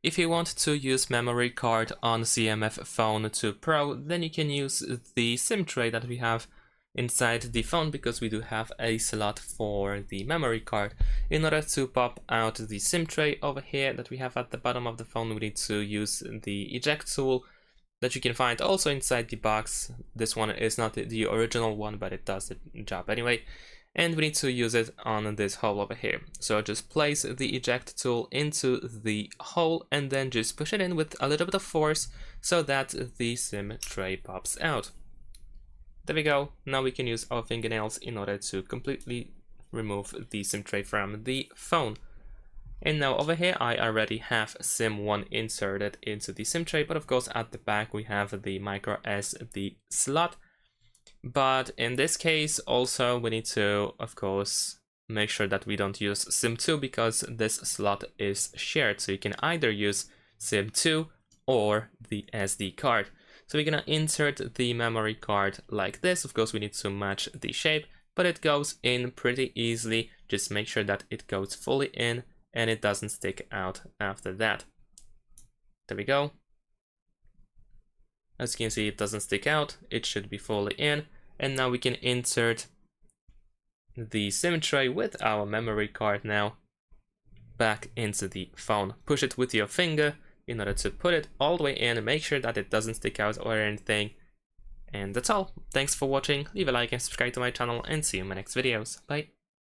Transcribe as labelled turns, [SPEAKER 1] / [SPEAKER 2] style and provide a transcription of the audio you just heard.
[SPEAKER 1] If you want to use memory card on CMF Phone 2 Pro, then you can use the SIM tray that we have inside the phone, because we do have a slot for the memory card. In order to pop out the SIM tray over here that we have at the bottom of the phone, we need to use the eject tool that you can find also inside the box. This one is not the original one, but it does the job anyway. And we need to use it on this hole over here. So just place the eject tool into the hole and then just push it in with a little bit of force so that the SIM tray pops out. There we go. Now we can use our fingernails in order to completely remove the SIM tray from the phone. And now over here I already have SIM1 inserted into the SIM tray, but of course at the back we have the microSD slot. But in this case also we need to, of course, make sure that we don't use SIM2, because this slot is shared. So you can either use SIM2 or the SD card. So we're gonna insert the memory card like this. Of course we need to match the shape, but it goes in pretty easily. Just make sure that it goes fully in and it doesn't stick out after that. There we go. As you can see, it doesn't stick out, it should be fully in. And now we can insert the SIM tray with our memory card now back into the phone. Push it with your finger in order to put it all the way in and make sure that it doesn't stick out or anything. And that's all. Thanks for watching, leave a like and subscribe to my channel, and see you in my next videos. Bye.